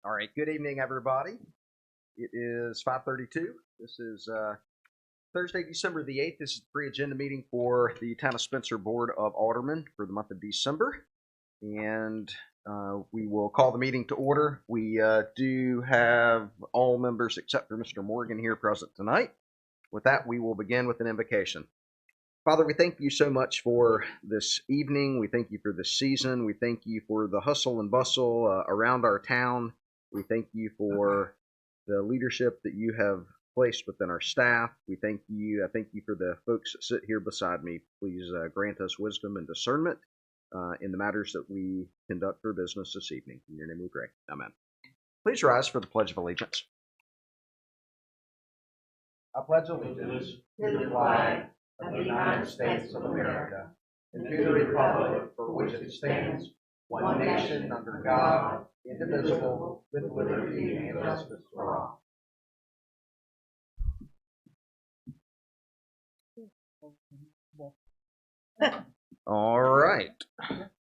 All right, good evening, everybody. It is 5:32. This is Thursday, December the 8th. This is the pre-agenda meeting for the Town of Spencer Board of Aldermen for the month of December. And we will call the meeting to order. We do have all members except for Mr. Morgan here present tonight. With that, we will begin with an invocation. Father, we thank you so much for this evening. We thank you for this season. We thank you for the hustle and bustle around our town. We thank you for the leadership that you have placed within our staff. We thank you. I thank you for the folks that sit here beside me. Please grant us wisdom and discernment in the matters that we conduct for business this evening. In your name we pray. Amen. Please rise for the Pledge of Allegiance. I pledge allegiance to the flag of the United States of America and to the republic for which it stands, one nation under God, indivisible, with liberty and justice for all. All right.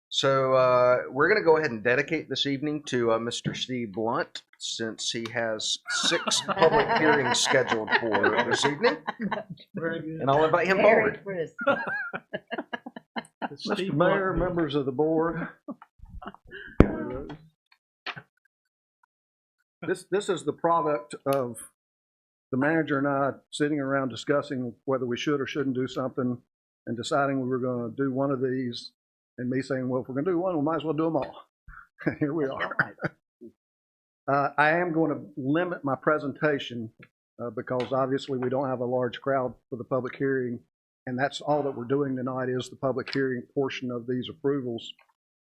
So we're going to go ahead and dedicate this evening to Mr. Steve Blunt, since he has 6 public hearings scheduled for this evening. Very good. And I'll invite him forward. Mr. Mayor, members of the board. This is the product of the manager and I sitting around discussing whether we should or shouldn't do something and deciding we were going to do one of these, and me saying, well, if we're going to do one, we might as well do them all. Here we are. I am going to limit my presentation because obviously we don't have a large crowd for the public hearing, and that's all that we're doing tonight is the public hearing portion of these approvals.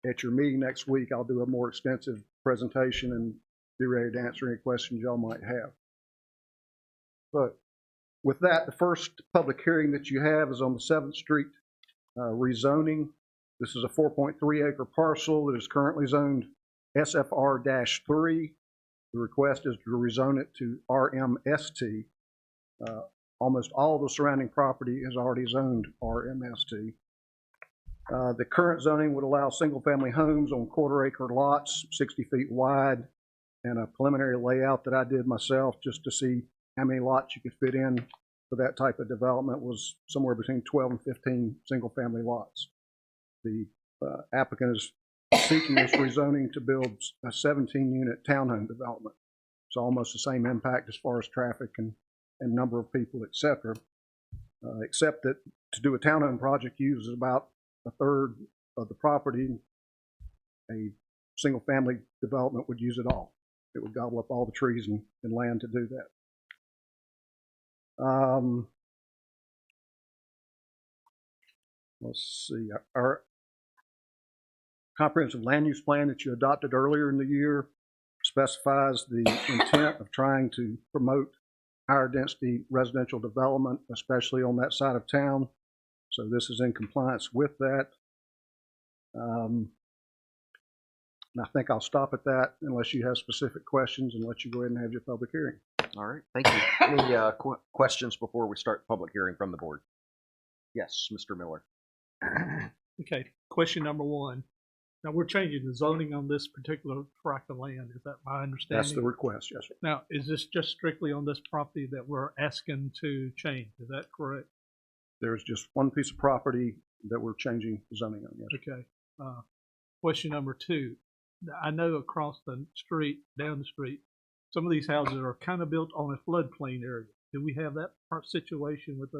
At your meeting next week, I'll do a more extensive presentation and be ready to answer any questions y'all might have. But with that, the first public hearing that you have is on the 7th Street rezoning. This is a 4.3 acre parcel that is currently zoned SFR-3. The request is to rezone it to RMST. Almost all the surrounding property is already zoned RMST. The current zoning would allow single-family homes on quarter-acre lots, 60 feet wide, and a preliminary layout that I did myself just to see how many lots you could fit in for that type of development was somewhere between 12 and 15 single-family lots. The applicant is seeking this rezoning to build a 17-unit townhome development. It's almost the same impact as far as traffic and number of people, etc. Except that to do a townhome project uses about a third of the property. A single-family development would use it all. It would gobble up all the trees and land to do that. Let's see. Our comprehensive land use plan that you adopted earlier in the year specifies the intent of trying to promote higher density residential development, especially on that side of town. So this is in compliance with that. And I think I'll stop at that unless you have specific questions and let you go ahead and have your public hearing. All right, thank you. Any questions before we start the public hearing from the board? Yes, Mr. Miller. Okay, question number 1. Now, we're changing the zoning on this particular tract of land. Is that my understanding? That's the request, yes, sir. Now, is this just strictly on this property that we're asking to change? Is that correct? There's just one piece of property that we're changing zoning on, yes. Okay. Question number 2. I know across the street, down the street, some of these houses are kind of built on a floodplain area. Do we have that situation with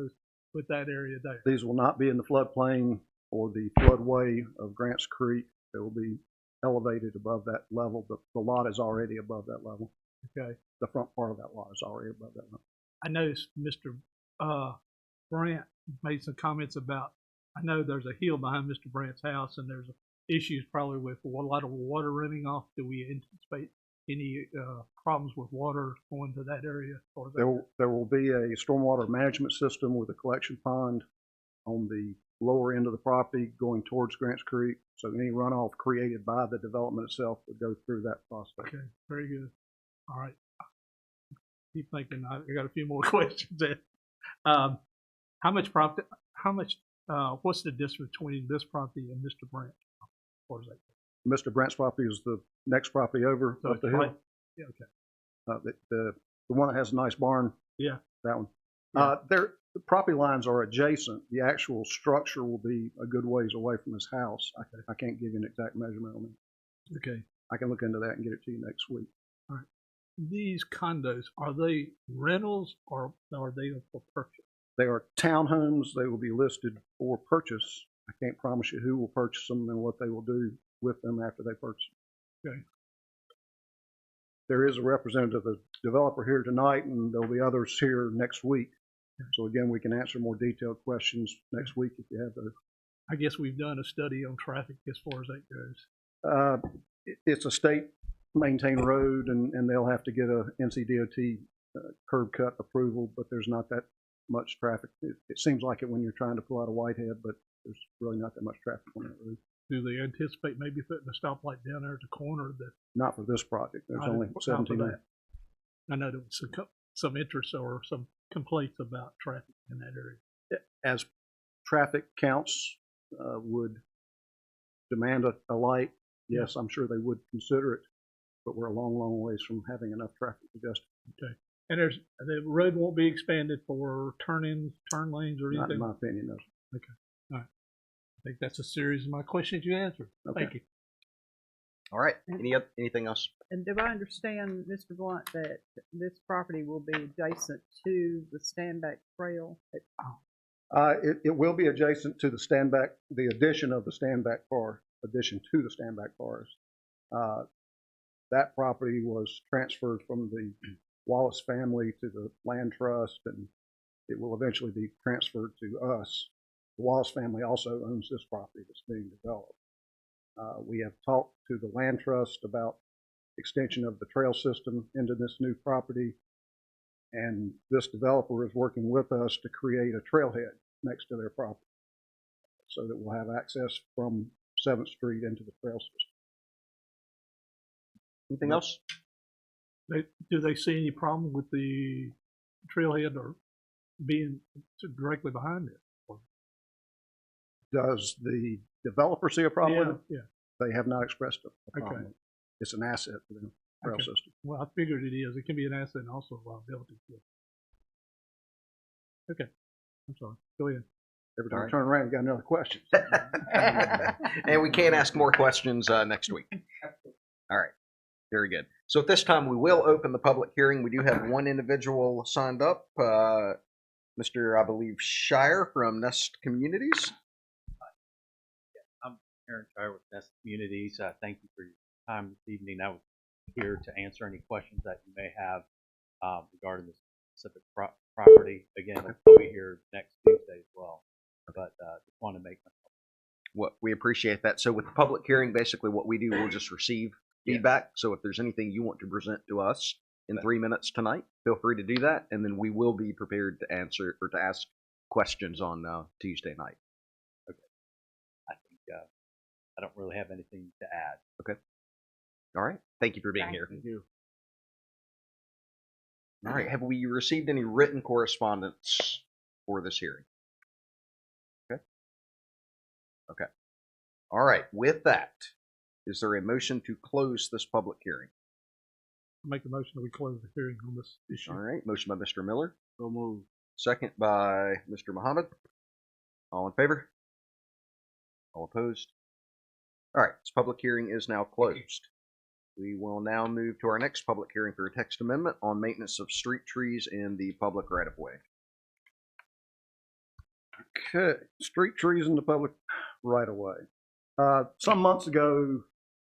that area there? These will not be in the floodplain or the floodway of Grants Creek. They will be elevated above that level. The lot is already above that level. Okay. The front part of that lot is already above that level. I noticed Mr. Brandt made some comments about, I know there's a hill behind Mr. Brandt's house and there's issues probably with a lot of water running off. Do we anticipate any problems with water going to that area? Or there will be a stormwater management system with a collection pond on the lower end of the property going towards Grants Creek. So any runoff created by the development itself would go through that process. Okay, very good. All right. Keep thinking. I got a few more questions there. What's the distance between this property and Mr. Brandt? Or is that? Mr. Brandt's property is the next property over so up the hill. Yeah, okay. The one that has a nice barn. Yeah. That one. Yeah. The property lines are adjacent. The actual structure will be a good ways away from his house. I can't give you an exact measurement on it. Okay. I can look into that and get it to you next week. All right. These condos, are they rentals or are they for purchase? They are townhomes. They will be listed for purchase. I can't promise you who will purchase them and what they will do with them after they purchase them. Okay. There is a representative of the developer here tonight, and there'll be others here next week. So again, we can answer more detailed questions next week if you have those. I guess we've done a study on traffic as far as that goes. It's a state maintained road, and they'll have to get a NCDOT curb cut approval, but there's not that much traffic. It seems like it when you're trying to pull out of Whitehead, but there's really not that much traffic on that road. Do they anticipate maybe putting a stoplight down there at the corner? Not for this project. There's only 17. I know there was some interest or some complaints about traffic in that area. As traffic counts would demand a light, yes, I'm sure they would consider it, but we're a long, long ways from having enough traffic to justify. Okay. And the road won't be expanded for turn-ins, turn lanes, or anything? Not in my opinion, no. Okay. All right. I think that's a series of my questions you answered. Okay. Thank you. All right. Anything else? And do I understand, Mr. Blunt, that this property will be adjacent to the Standback Trail? It will be adjacent to the addition of the Standback Forest, addition to the Standback Forest. That property was transferred from the Wallace family to the land trust, and it will eventually be transferred to us. The Wallace family also owns this property that's being developed. We have talked to the land trust about extension of the trail system into this new property, and this developer is working with us to create a trailhead next to their property so that we'll have access from 7th Street into the trail system. Anything else? Do they see any problem with the trailhead or being directly behind it? Does the developer see a problem with it? Yeah. They have not expressed a problem. Okay. It's an asset to the trail Okay. system. Well, I figured it is. It can be an asset and also a liability. Okay. I'm sorry. Go ahead. Every time All I right. turn around, you got another question. And we can ask more questions next week. All right. Very good. So at this time, we will open the public hearing. We do have one individual signed up, Mr. I believe Shire from Nest Communities. I'm Aaron Shire with Nest Communities. Thank you for your time this evening. I was here to answer any questions that you may have regarding this specific property. Again, I'll be here next Tuesday as well, but just want to make What we appreciate that. So with the public hearing, basically what we do, we'll just receive feedback. So if there's anything you want to present to us in 3 minutes tonight, feel free to do that, and then we will be prepared to answer or to ask questions on Tuesday night. I think I don't really have anything to add. Okay. All right. Thank you for being here. Thank you. All right. Have we received any written correspondence for this hearing? Okay. Okay. All right. With that, is there a motion to close this public hearing? I'll make the motion that we close the hearing on this issue. All right. Motion by Mr. Miller. So move. Second by Mr. Muhammad. All in favor? All opposed? All right. This public hearing is now closed. We will now move to our next public hearing for a text amendment on maintenance of street trees in the public right-of-way. Okay, street trees in the public right of way. Some months ago,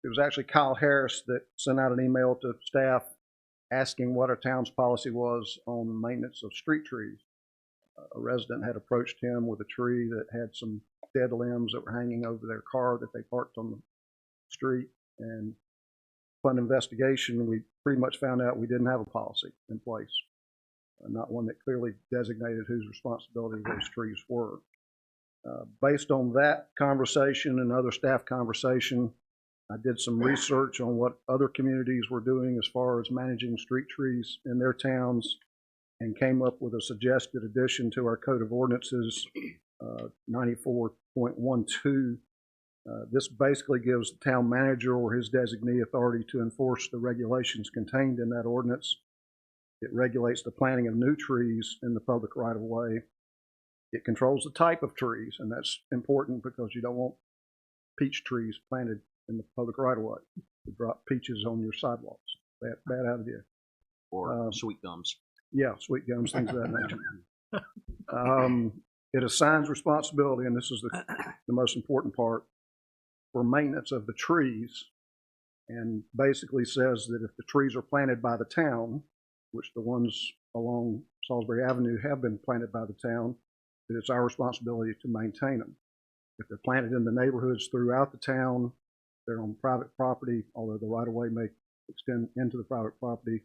it was actually Kyle Harris that sent out an email to staff asking what our town's policy was on maintenance of street trees. A resident had approached him with a tree that had some dead limbs that were hanging over their car that they parked on the street, and upon investigation, we pretty much found out we didn't have a policy in place, not one that clearly designated whose responsibility those trees were. Based on that conversation and other staff conversation, I did some research on what other communities were doing as far as managing street trees in their towns, and came up with a suggested addition to our Code of Ordinances, 94.12, This basically gives the town manager or his designee authority to enforce the regulations contained in that ordinance. It regulates the planting of new trees in the public right-of-way. It controls the type of trees, and that's important because you don't want peach trees planted in the public right-of-way to drop peaches on your sidewalks. Bad idea. Or sweet gums. Yeah, sweet gums, things of that nature. It assigns responsibility, and this is the most important part, for maintenance of the trees, and basically says that if the trees are planted by the town, which the ones along Salisbury Avenue have been planted by the town, that it's our responsibility to maintain them. If they're planted in the neighborhoods throughout the town, they're on private property, although the right-of-way may extend into the private property,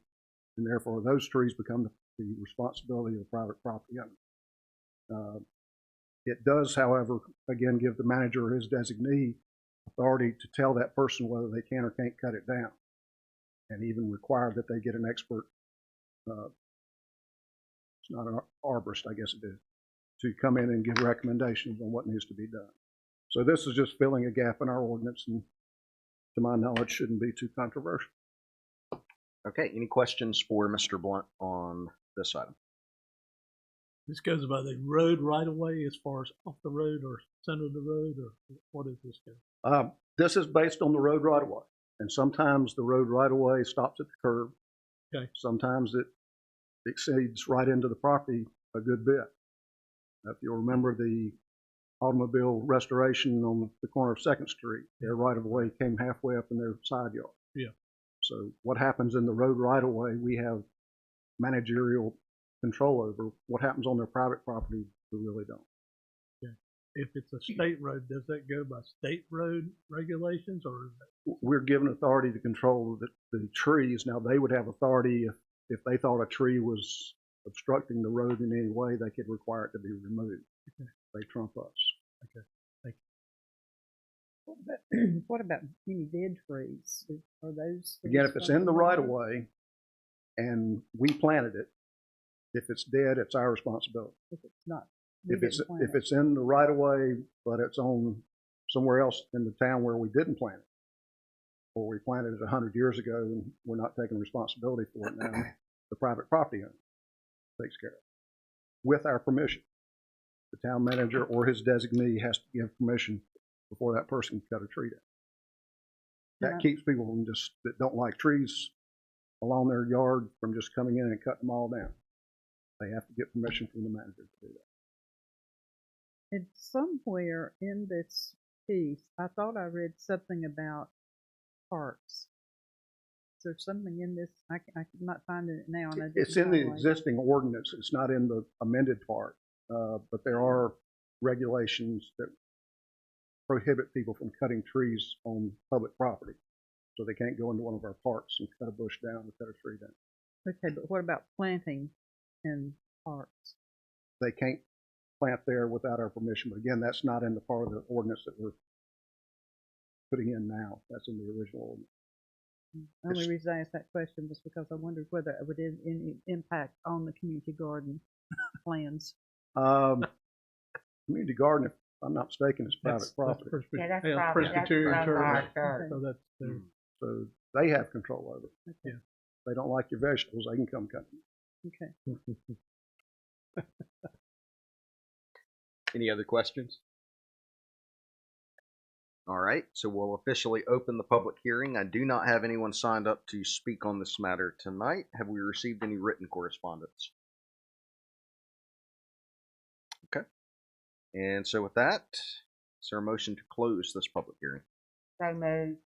and therefore those trees become the responsibility of the private property owner. It does, however, again, give the manager or his designee authority to tell that person whether they can or can't cut it down, and even require that they get an expert, it's not an arborist, I guess it is, to come in and give recommendations on what needs to be done. So this is just filling a gap in our ordinance, and to my knowledge, shouldn't be too controversial. Okay, any questions for Mr. Blunt on this item? This goes by the road right away as far as off the road or center of the road, or what is this go? This is based on the road right-of-way, and sometimes the road right-of-way stops at the curb. Okay. Sometimes it exceeds right into the property a good bit. If you'll remember the automobile restoration on the corner of 2nd Street, their right-of-way came halfway up in their side yard. Yeah. So what happens in the road right-of-way, we have managerial control over. What happens on their private property, we really don't. Yeah. If it's a state road, does that go by state road regulations, or is that? We're given authority to control the trees. Now, they would have authority if they thought a tree was obstructing the road in any way, they could require it to be removed. Okay. They trump us. Okay, thank you. What about any dead trees? Are those? Again, if it's in the right of way and we planted it, if it's dead, it's our responsibility. If it's not, if it's in the right of way, but it's on somewhere else in the town where we didn't plant it, or we planted it 100 years ago and we're not taking responsibility for it now, the private property owner takes care of it with our permission. The town manager or his designee has to give permission before that person can cut a tree down. That keeps people from that don't like trees along their yard from just coming in and cutting them all down. They have to get permission from the manager to do that. And somewhere in this piece, I thought I read something about parks. Is there something in this? I'm not finding it now. And it's in the existing ordinance. It's not in the amended part, but there are regulations that prohibit people from cutting trees on public property. So they can't go into one of our parks and cut a bush down or cut a tree down. Okay, but what about planting in parks? They can't plant there without our permission. But again, that's not in the part of the ordinance that we're putting in now. That's in the original ordinance. The only reason I asked that question was because I wondered whether it would have any impact on the community garden plans. Community garden, if I'm not mistaken, is private property. That's Presbyterian Church. So that's their, So they have control over it. Okay. Yeah. If they don't like your vegetables, they can come cut them. Okay. Any other questions? All right, so we'll officially open the public hearing. I do not have anyone signed up to speak on this matter tonight. Have we received any written correspondence? Okay. And so with that, is there a motion to close this public hearing? So moved.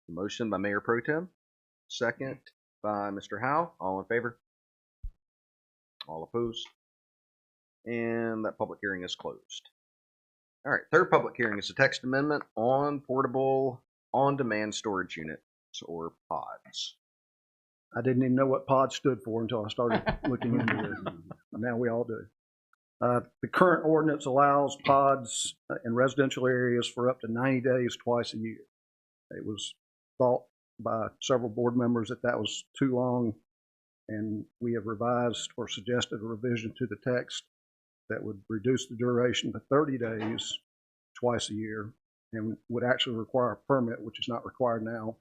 Motion by Mayor Pro Tem, second by Mr. Howe. All in favor? All opposed? And that public hearing is closed. All right, third public hearing is a text amendment on portable on-demand storage units, or pods. I didn't even know what pod stood for until I started looking into this. Now we all do. The current ordinance allows pods in residential areas for up to 90 days twice a year. It was thought by several board members that that was too long, and we have revised or suggested a revision to the text that would reduce the duration to 30 days twice a year and would actually require a permit, which is not required now.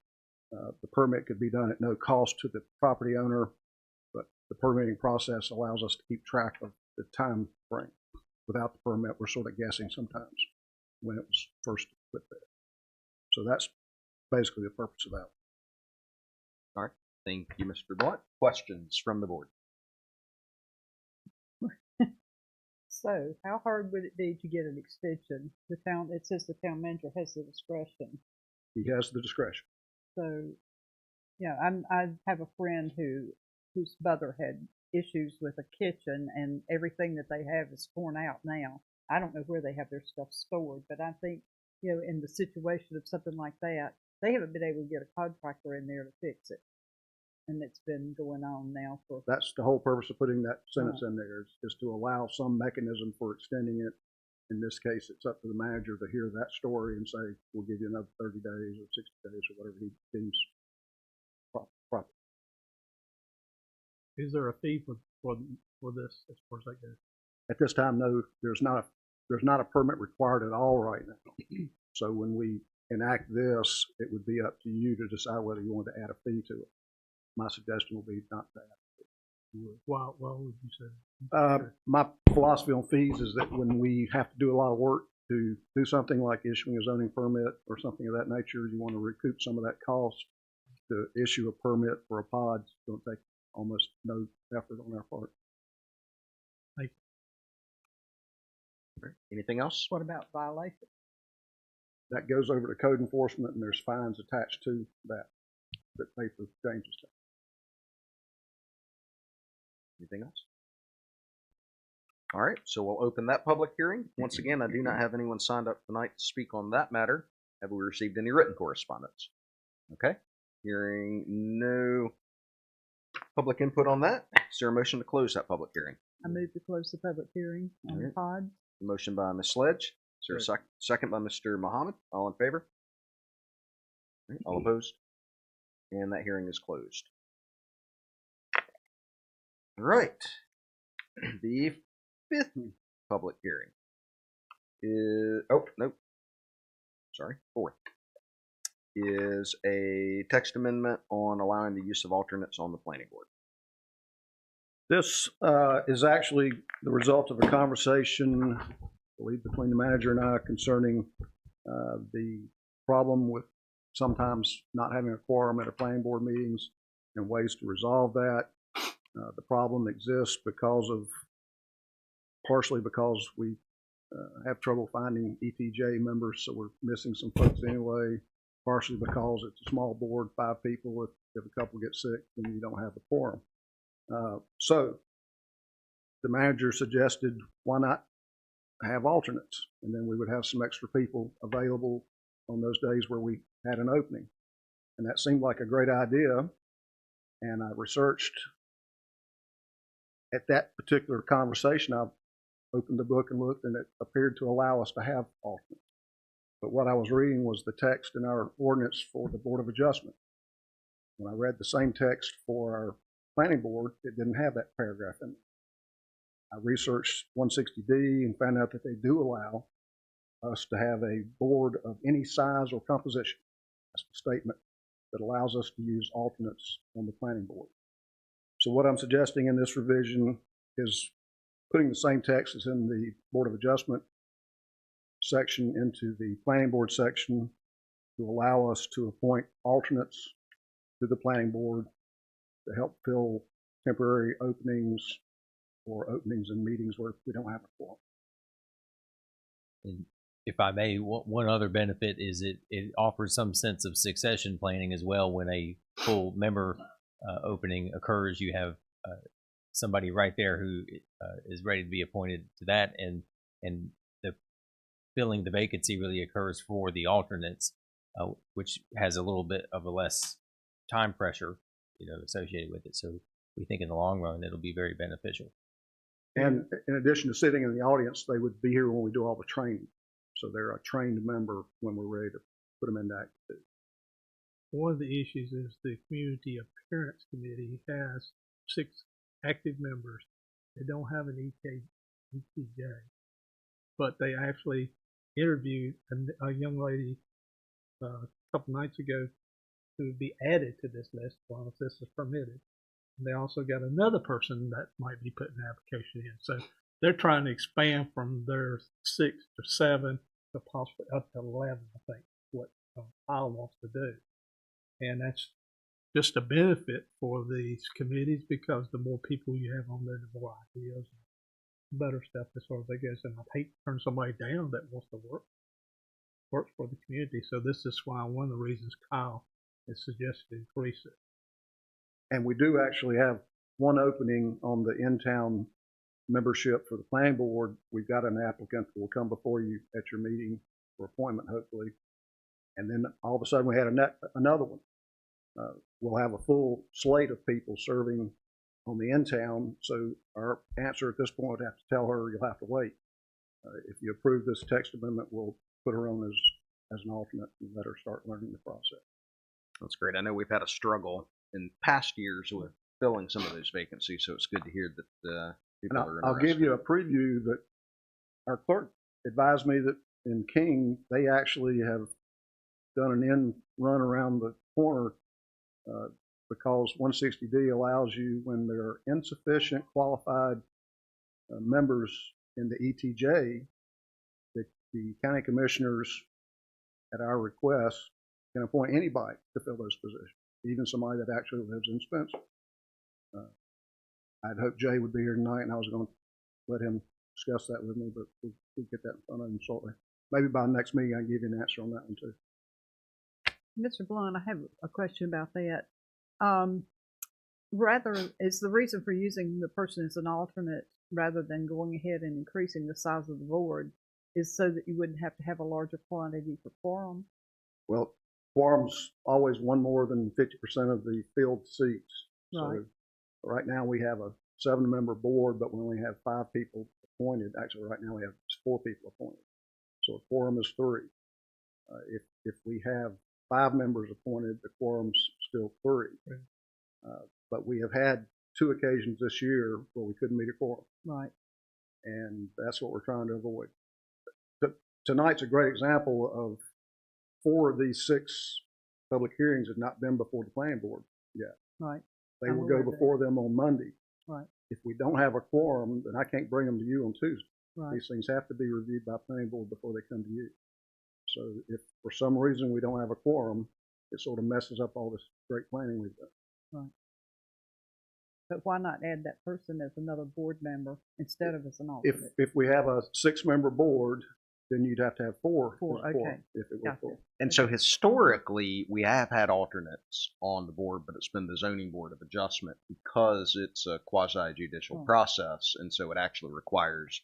The permit could be done at no cost to the property owner, but the permitting process allows us to keep track of the time frame. Without the permit, we're sort of guessing sometimes when it was first put there. So that's basically the purpose of that. All right. Thank you, Mr. Blunt. Questions from the board? So, how hard would it be to get an extension? It says the town manager has the discretion. He has the discretion. So, yeah, I have a friend whose mother had issues with a kitchen, and everything that they have is torn out now. I don't know where they have their stuff stored, but I think, in the situation of something like that, they haven't been able to get a contractor in there to fix it. And it's been going on now for. That's the whole purpose of putting that sentence in there, is to allow some mechanism for extending it. In this case, it's up to the manager to hear that story and say, we'll give you another 30 days or 60 days or whatever he deems proper. Is there a fee for this as far as that goes? At this time, no, there's not a permit required at all right now. So when we enact this, it would be up to you to decide whether you want to add a fee to it. My suggestion will be not to add. Why would you say? My philosophy on fees is that when we have to do a lot of work to do something like issuing a zoning permit or something of that nature, you want to recoup some of that cost. To issue a permit for a pod is going to take almost no effort on our part. Thank you. Anything else? What about violation? That goes over to code enforcement, and there's fines attached to that pay for changes. Anything else? All right, so we'll open that public hearing. Once again, I do not have anyone signed up tonight to speak on that matter. Have we received any written correspondence? Okay, hearing no public input on that. Is there a motion to close that public hearing? I move to close the public hearing on the pod. Motion by Ms. Sledge. Is there a second by Mr. Muhammad? All in favor? All opposed? And that hearing is closed. All right. The fifth public hearing is, fourth, is a text amendment on allowing the use of alternates on the planning board. This is actually the result of a conversation, I believe, between the manager and I concerning the problem with sometimes not having a quorum at our planning board meetings and ways to resolve that. The problem exists partially because we have trouble finding ETJ members, so we're missing some folks anyway. Partially because it's a small board, 5 people. If a couple get sick, then you don't have a quorum. So the manager suggested, why not have alternates? And then we would have some extra people available on those days where we had an opening. And that seemed like a great idea. And I researched at that particular conversation. I opened the book and looked, and it appeared to allow us to have alternates. But what I was reading was the text in our ordinance for the Board of Adjustment. When I read the same text for our planning board, it didn't have that paragraph in it. I researched 160D and found out that they do allow us to have a board of any size or composition. That's the statement that allows us to use alternates on the planning board. So what I'm suggesting in this revision is putting the same text as in the Board of Adjustment section into the planning board section to allow us to appoint alternates to the planning board to help fill temporary openings or openings in meetings where we don't have a quorum. And if I may, one other benefit is it offers some sense of succession planning as well. When a full member opening occurs, you have somebody right there who is ready to be appointed to that, and the filling the vacancy really occurs for the alternates, which has a little bit of a less time pressure, associated with it. So we think in the long run it'll be very beneficial. And in addition to sitting in the audience, they would be here when we do all the training. So they're a trained member when we're ready to put them into activity. One of the issues is the Community Appearance Committee has 6 active members. They don't have an ETJ, but they actually interviewed a young lady a couple nights ago who would be added to this list as long as this is permitted. And they also got another person that might be putting an application in. So they're trying to expand from their 6 to 7 to possibly up to 11, I think, what Kyle wants to do. And that's just a benefit for these committees because the more people you have on there, the more ideas and better stuff as far as they go. And I'd hate to turn somebody down that wants to work for the community. So this is why one of the reasons Kyle has suggested increase it. And we do actually have one opening on the in-town membership for the planning board. We've got an applicant that will come before you at your meeting for appointment, hopefully. And then all of a sudden we had another one. We'll have a full slate of people serving on the in-town. So our answer at this point would have to tell her you'll have to wait. If you approve this text amendment, we'll put her on as an alternate and let her start learning the process. That's great. I know we've had a struggle in past years with filling some of those vacancies, so it's good to hear that people are interested. I'll give you a preview that our clerk advised me that in King, they actually have done an end run around the corner because 160D allows you, when there are insufficient qualified members in the ETJ, that the county commissioners, at our request, can appoint anybody to fill those positions, even somebody that actually lives in Spencer. I'd hoped Jay would be here tonight, and I was going to let him discuss that with me, but we'll get that in front of him shortly. Maybe by the next meeting, I can give you an answer on that one, too. Mr. Blunt, I have a question about that. Is the reason for using the person as an alternate rather than going ahead and increasing the size of the board is so that you wouldn't have to have a larger quantity for quorum? Well, quorum's always one more than 50% of the filled seats. Right. So right now we have a 7-member board, but we only have 5 people appointed. Actually, right now we have 4 people appointed. So a quorum is 3. If we have 5 members appointed, the quorum's still 3. But we have had 2 occasions this year where we couldn't meet a quorum. Right. And that's what we're trying to avoid. Tonight's a great example of 4 of these 6 public hearings have not been before the planning board yet. Right. They will go before them on Monday. Right. If we don't have a quorum, then I can't bring them to you on Tuesday. Right. These things have to be reviewed by planning board before they come to you. So if for some reason we don't have a quorum, it sort of messes up all this great planning we've done. Right. But why not add that person as another board member instead of as an alternate? If we have a 6-member board, then you'd have to have 4. 4, okay. If it were 4. And so historically, we have had alternates on the board, but it's been the zoning board of adjustment because it's a quasi-judicial process, and so it actually requires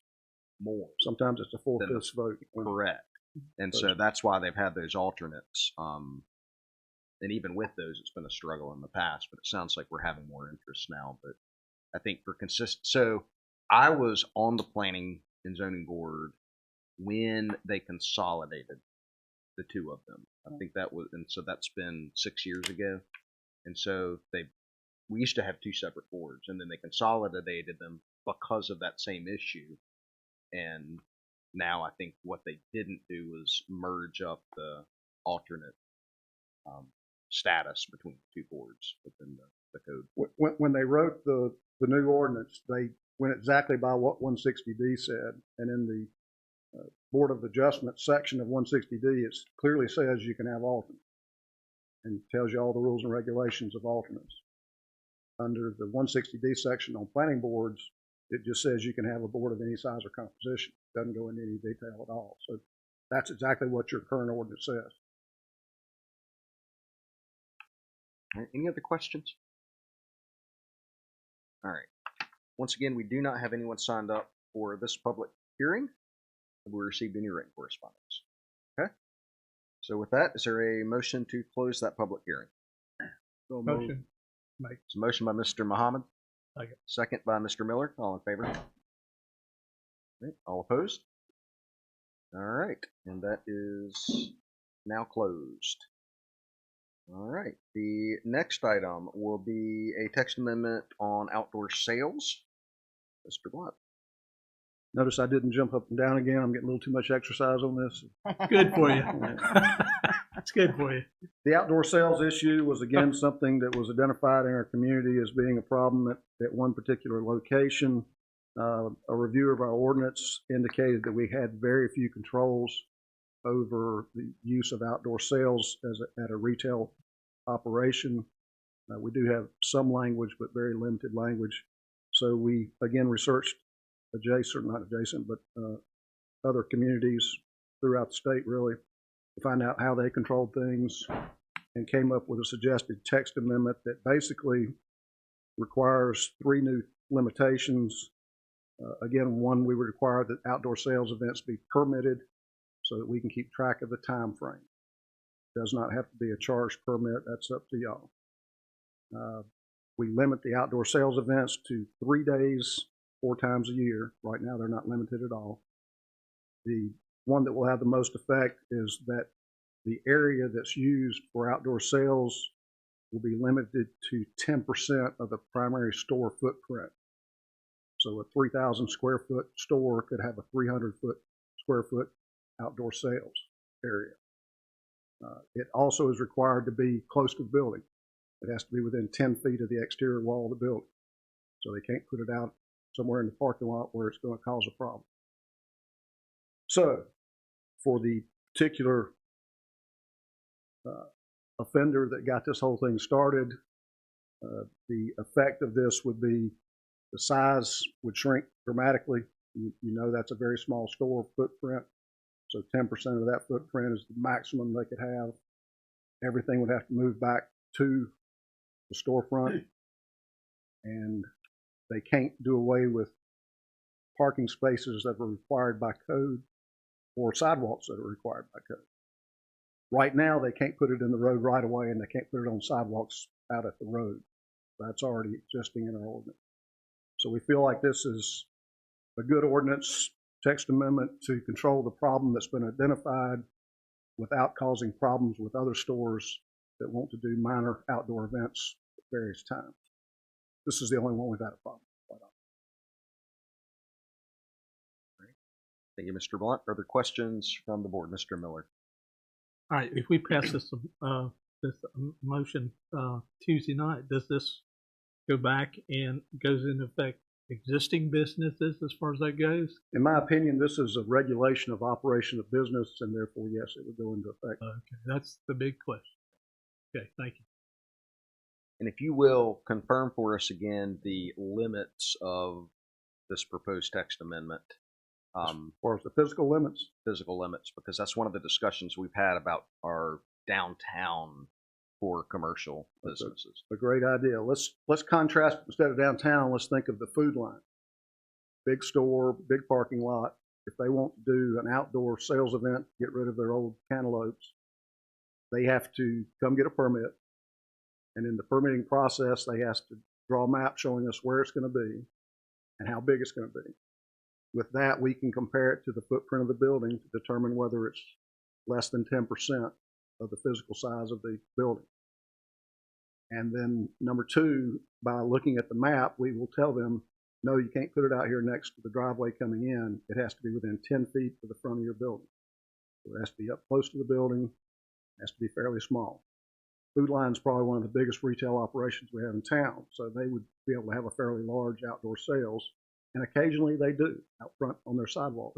more. Sometimes it's a 4/5 vote. Correct. And so that's why they've had those alternates. And even with those, it's been a struggle in the past, but it sounds like we're having more interest now. But I think for so I was on the planning and zoning board when they consolidated the 2 of them. I think that was, and so that's been 6 years ago. And so we used to have 2 separate boards, and then they consolidated them because of that same issue. And now I think what they didn't do was merge up the alternate status between the 2 boards within the code. When they wrote the new ordinance, they went exactly by what 160D said, and in the Board of Adjustment section of 160D, it clearly says you can have alternates and tells you all the rules and regulations of alternates. Under the 160D section on planning boards, it just says you can have a board of any size or composition. It doesn't go into any detail at all. So that's exactly what your current ordinance says. All right, any other questions? All right. Once again, we do not have anyone signed up for this public hearing. Have we received any written correspondence? Okay. So with that, is there a motion to close that public hearing? Motion. It's a motion by Mr. Muhammad. Second. Second by Mr. Miller. All in favor? Right. All opposed? All right. And that is now closed. All right. The next item will be a text amendment on outdoor sales. Mr. Blunt. Notice I didn't jump up and down again. I'm getting a little too much exercise on this. Good for you. That's good for you. The outdoor sales issue was again something that was identified in our community as being a problem at one particular location. A review of our ordinance indicated that we had very few controls over the use of outdoor sales at a retail operation. We do have some language, but very limited language. So we again researched not adjacent, but other communities throughout the state really to find out how they controlled things, and came up with a suggested text amendment that basically requires 3 new limitations. Again, one, we would require that outdoor sales events be permitted so that we can keep track of the time frame. It does not have to be a charged permit. That's up to y'all. We limit the outdoor sales events to 3 days, 4 times a year. Right now, they're not limited at all. The one that will have the most effect is that the area that's used for outdoor sales will be limited to 10% of the primary store footprint. So a 3,000 square foot store could have a 300 square foot outdoor sales area. It also is required to be close to the building. It has to be within 10 feet of the exterior wall of the building. So they can't put it out somewhere in the parking lot where it's going to cause a problem. So for the particular offender that got this whole thing started, the effect of this would be the size would shrink dramatically. You know that's a very small store footprint. So 10% of that footprint is the maximum they could have. Everything would have to move back to the storefront, and they can't do away with parking spaces that are required by code or sidewalks that are required by code. Right now, they can't put it in the road right away, and they can't put it on sidewalks out at the road. That's already existing in our ordinance. So we feel like this is a good ordinance, text amendment to control the problem that's been identified without causing problems with other stores that want to do minor outdoor events at various times. This is the only one we've had a problem with. Thank you, Mr. Blunt. Further questions from the board? Mr. Miller. All right, if we pass this motion Tuesday night, does this go back and goes into effect existing businesses as far as that goes? In my opinion, this is a regulation of operation of business, and therefore, yes, it would go into effect. Okay, that's the big question. Okay, thank you. And if you will confirm for us again the limits of this proposed text amendment. As far as the physical limits? Physical limits, because that's one of the discussions we've had about our downtown for commercial businesses. A great idea. Let's contrast, instead of downtown, let's think of the food line. Big store, big parking lot. If they want to do an outdoor sales event, get rid of their old cantaloupes, they have to come get a permit. And in the permitting process, they have to draw a map showing us where it's going to be and how big it's going to be. With that, we can compare it to the footprint of the building to determine whether it's less than 10% of the physical size of the building. And then number 2, by looking at the map, we will tell them, no, you can't put it out here next to the driveway coming in. It has to be within 10 feet of the front of your building. So it has to be up close to the building. It has to be fairly small. Food Line is probably one of the biggest retail operations we have in town, so they would be able to have a fairly large outdoor sales. And occasionally they do out front on their sidewalk.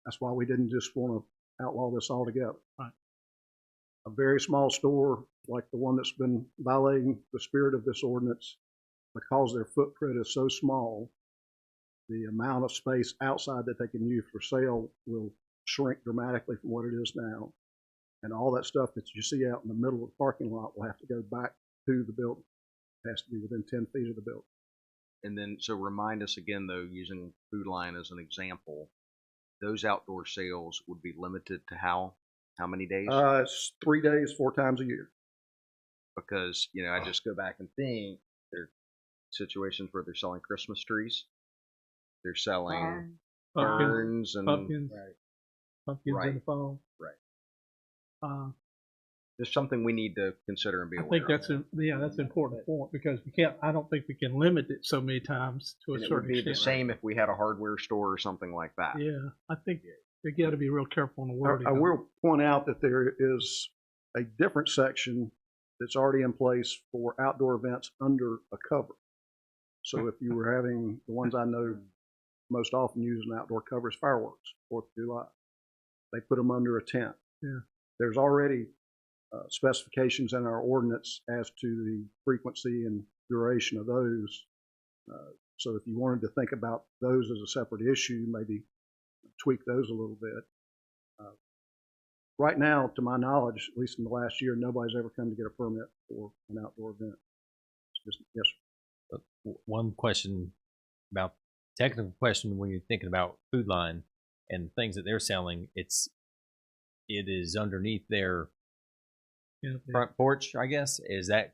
That's why we didn't just want to outlaw this altogether. Right. A very small store like the one that's been violating the spirit of this ordinance, because their footprint is so small, the amount of space outside that they can use for sale will shrink dramatically from what it is now. And all that stuff that you see out in the middle of the parking lot will have to go back to the building. It has to be within 10 feet of the building. And then, so remind us again, though, using Food Line as an example, those outdoor sales would be limited to how many days? It's 3 days, 4 times a year. Because, I just go back and think there are situations where they're selling Christmas trees. They're selling ferns and pumpkins, right. pumpkins in the fall. Right. just something we need to consider and be I aware think of. that's that's an important point because I don't think we can limit it so many times to a And it would certain be extent. the same if we had a hardware store or something like that. Yeah, I think you got to be real careful on the wording. I will point out that there is a different section that's already in place for outdoor events under a cover. So if you were having, the ones I know most often use an outdoor cover is fireworks, 4th of July. They put them under a tent. Yeah. There's already specifications in our ordinance as to the frequency and duration of those. So if you wanted to think about those as a separate issue, maybe tweak those a little bit. Right now, to my knowledge, at least in the last year, nobody's ever come to get a permit for an outdoor event. It's just, yes, sir. One question about technical question when you're thinking about Food Line and things that they're selling, it is underneath their front porch, I guess. Is that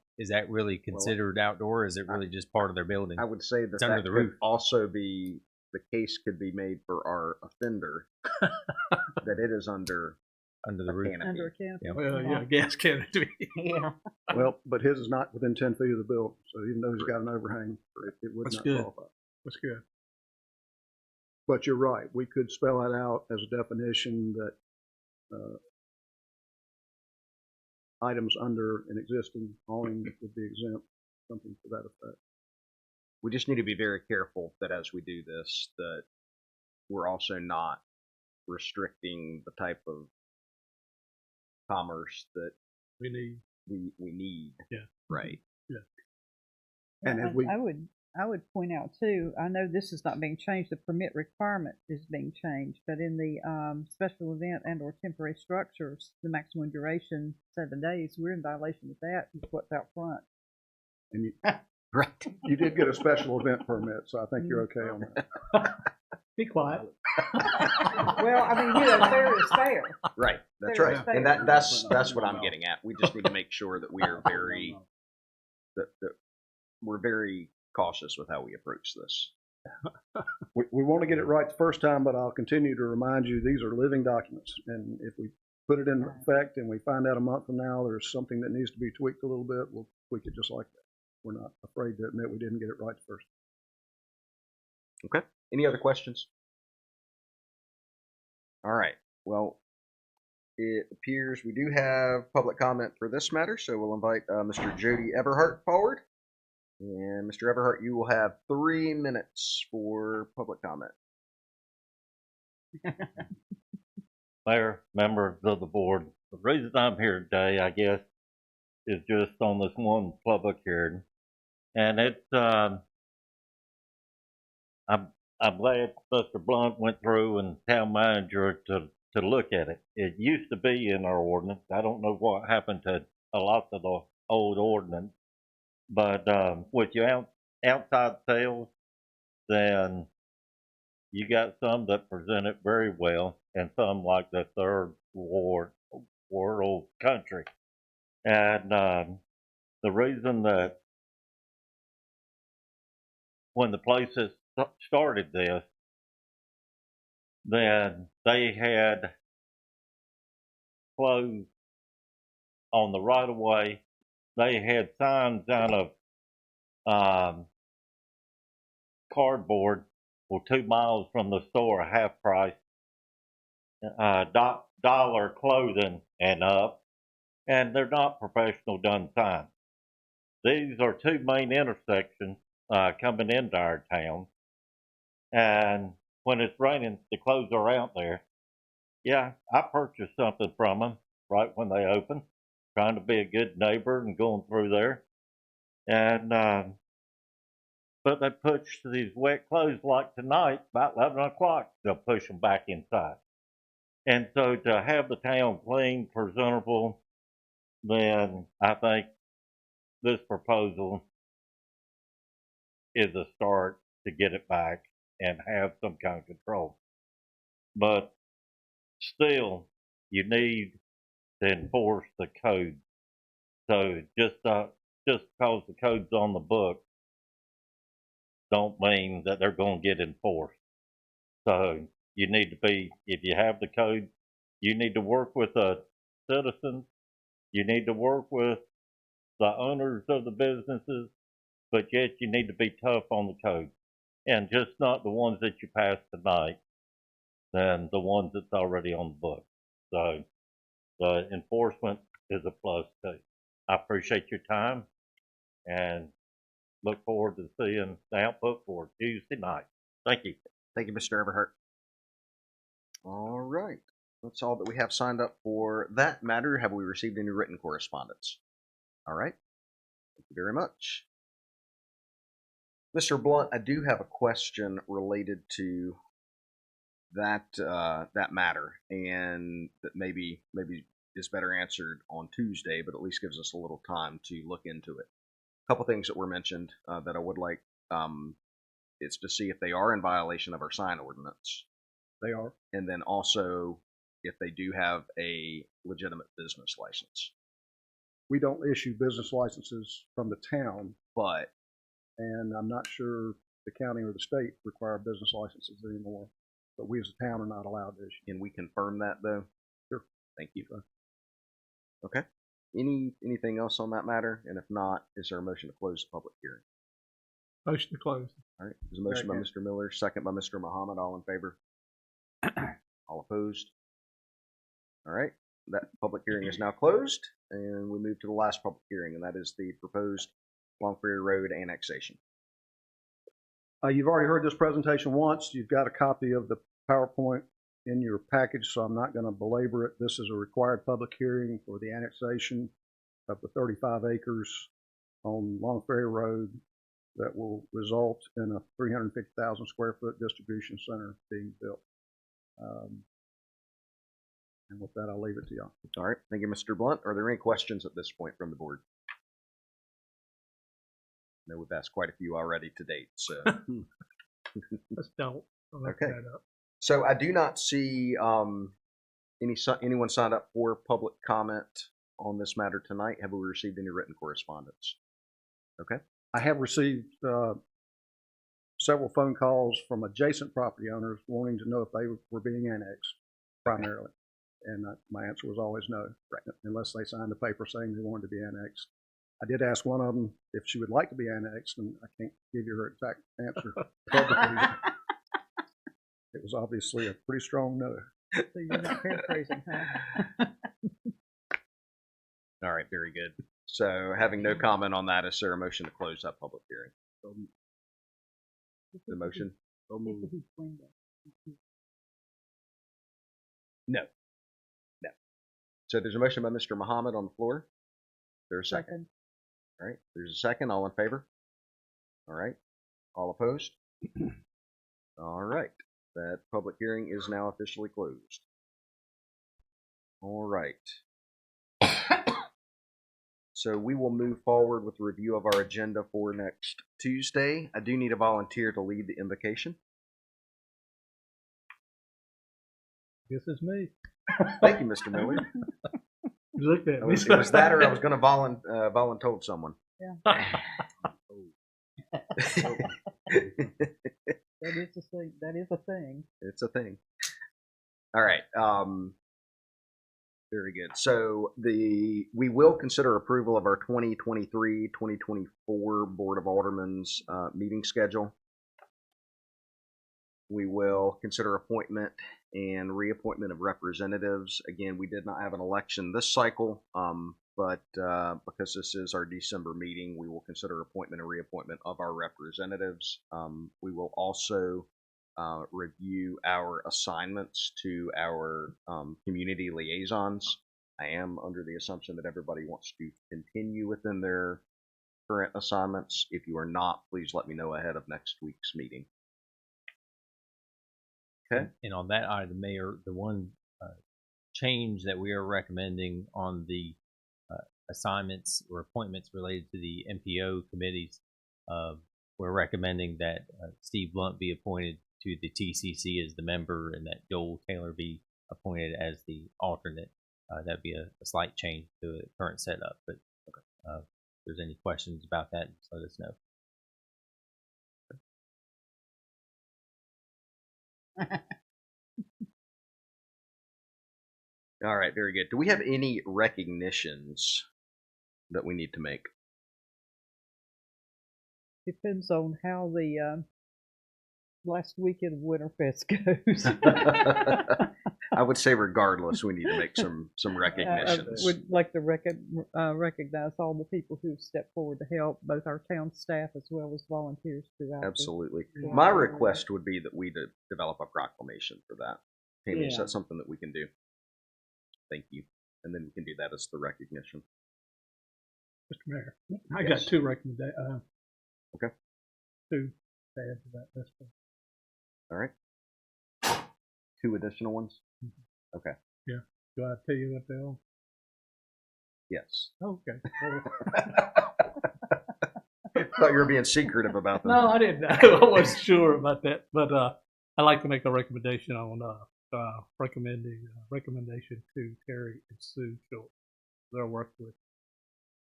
really considered outdoor? Or is it really just part of their building? I would say that It's under that the could roof. also be, the case could be made for our offender that it is under Under the a roof. canopy. Under a canopy. Yeah. Well, yeah, gas canopy. Yeah. Well, but his is not within 10 feet of the building, so even though he's got an overhang, it would That's not good. qualify. That's good. But you're right, we could spell that out as a definition that items under an existing awning would be exempt, something to that effect. We just need to be very careful that as we do this, that we're also not restricting the type of commerce that We need. we need. Yeah. Right. And as we, I would point out too, I know this is not being changed, the permit requirement is being changed, but in the special event and or temporary structures, the maximum duration, 7 days, we're in violation of that, is what's out front. and you, Right. you did get a special event permit, so I think you're okay on that. Be quiet. Well, I mean, fair is fair. Right. That's Fair right. is fair. And that's what I'm getting at. We just need to make sure that we are very that we're very cautious with how we approach this. We want to get it right the first time, but I'll continue to remind you, these are living documents. And if we put it in effect and we find out a month from now there's something that needs to be tweaked a little bit, we'll tweak it just like that. We're not afraid to admit we didn't get it right the first time. Okay. Any other questions? All right. Well, it appears we do have public comment for this matter, so we'll invite Mr. Jody Everhart forward. And Mr. Everhart, you will have 3 minutes for public comment. Mayor, members of the board, the reason I'm here today, I guess, is just on this one public hearing. And it's, I'm glad Mr. Blunt went through and town manager to look at it. It used to be in our ordinance. I don't know what happened to a lot of the old ordinance. But with your outside sales, then you got some that present it very well, and some like the third world country. And the reason that when the places started this, then they had closed on the right of way. They had signs out of cardboard for 2 miles from the store, half price, dollar clothing and up, and they're not professional done signs. These are 2 main intersections coming into our town, and when it's raining, the clothes are out there. Yeah, I purchased something from them right when they opened, trying to be a good neighbor and going through there. And, but they push these wet clothes like tonight, about 11 o'clock, they'll push them back inside. And so to have the town clean, presentable, then I think this proposal is a start to get it back and have some kind of control. But still, you need to enforce the code. So just because the code's on the book don't mean that they're going to get enforced. So you need to be, if you have the code, you need to work with the citizens You need to work with the owners of the businesses, but yet you need to be tough on the code. And just not the ones that you pass tonight, than the ones that's already on the book. So the enforcement is a plus too. I appreciate your time and look forward to seeing the output for Tuesday night. Thank you. Thank you, Mr. Everhart. All right. That's all that we have signed up for that matter. Have we received any written correspondence? All right. Thank you very much. Mr. Blunt, I do have a question related to that that matter, and that maybe is better answered on Tuesday, but at least gives us a little time to look into it. A couple things that were mentioned that I would like is to see if they are in violation of our sign ordinance, They are. and then also if they do have a legitimate business license. We don't issue business licenses from the town, But and I'm not sure the county or the state require business licenses anymore. But we as a town are not allowed to issue. can we confirm that though? Sure. Thank you. Okay. Anything else on that matter? And if not, is there a motion to close the public hearing? Motion to close. All right. There's a motion by Mr. Miller, second by Mr. Muhammad. All in favor? All opposed? All right. That public hearing is now closed, and we move to the last public hearing, and that is the proposed Long Ferry Road annexation. You've already heard this presentation once. You've got a copy of the PowerPoint in your package, so I'm not going to belabor it. This is a required public hearing for the annexation of the 35 acres on Long Ferry Road that will result in a 350,000 square foot distribution center being built. And with that, I'll leave it to y'all. All right. Thank you, Mr. Blunt. Are there any questions at this point from the board? I know we've asked quite a few already to date, so. Let's don't. I'll look Okay. that up. So I do not see anyone signed up for public comment on this matter tonight. Have we received any written correspondence? Okay. I have received several phone calls from adjacent property owners wanting to know if they were being annexed primarily. And my answer was always no, right, unless they signed a paper saying they wanted to be annexed. I did ask one of them if she would like to be annexed, and I can't give you her exact answer publicly. It was obviously a pretty strong no. So you're not paraphrasing, huh? All right. Very good. So having no comment on that, is there a motion to close that public hearing? The motion? No. No. So there's a motion by Mr. Muhammad on the floor. There's a second. All right. There's a second. All in favor? All right. All opposed? All right. That public hearing is now officially closed. All right. So we will move forward with the review of our agenda for next Tuesday. I do need a volunteer to lead the invocation. Guess it's me. Thank you, Mr. Miller. You looked at It me. was that, or I was going to voluntold someone. Yeah. That is a thing. That is a thing. It's a thing. All right. Very good. So we will consider approval of our 2023-2024 Board of Aldermen's meeting schedule. We will consider appointment and reappointment of representatives. Again, we did not have an election this cycle, but because this is our December meeting, we will consider appointment and reappointment of our representatives. We will also review our assignments to our community liaisons. I am under the assumption that everybody wants to continue within their current assignments. If you are not, please let me know ahead of next week's meeting. Okay. And on that item, Mayor, the one change that we are recommending on the assignments or appointments related to the MPO committees, we're recommending that Steve Blunt be appointed to the TCC as the member, and that Joel Taylor be appointed as the alternate. That'd be a slight change to the current setup, but if there's any questions about that, just let us know. All right, very good. Do we have any recognitions that we need to make? Depends on how the last weekend of Winterfest goes. I would say regardless, we need to make some I recognitions. would like to recognize all the people who stepped forward to help, both our town staff as well as volunteers throughout. Absolutely. Yeah. My request would be that we develop a proclamation for that. Tammy, is Yeah. that something that we can do? Thank you. And then we can do that as the recognition. Mr. Mayor, I Yes. got two recommendations. Okay. Two to add to that. That's fine. All right. 2 additional ones? Okay. Yeah. Do I tell you what they are? Yes. Okay. Thought you were being secretive about them. No, I didn't know. I wasn't sure about that. But I'd like to make a recommendation on recommendation to Terry and Sue Schultz. Their work with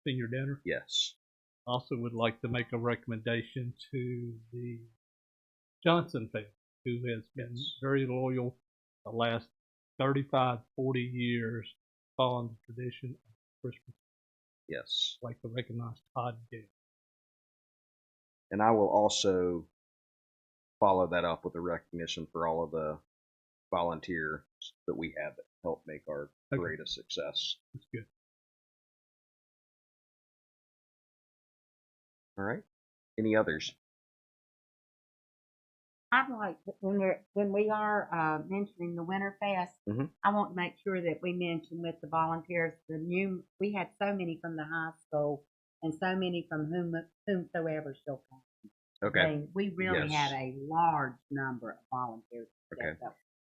senior dinner. Yes. Also would like to make a recommendation to the Johnson family, who has been very loyal the last 35, 40 years, following the tradition of Christmas. Yes. I'd like to recognize Todd and Gail. And I will also follow that up with a recognition for all of the volunteers that we have that help make our parade a success. That's good. All right. Any others? I'd like, when we are mentioning the Winterfest, Mhm. I want to make sure that we mention with the volunteers, we had so many from the high school and so many from whomsoever shall come. Okay. I mean, we really Yes. had a large number of volunteers. Okay.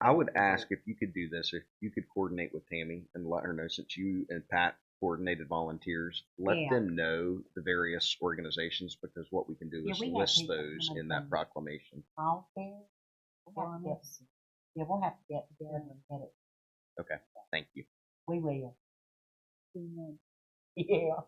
I would ask if you could do this, if you could coordinate with Tammy and let her know, since you and Pat coordinated volunteers, let Yeah. them know the various organizations, because what we can do Yeah, is we have list people those coming in that from- proclamation. We'll have to get together and get it. Okay. Thank you. We will. Yeah.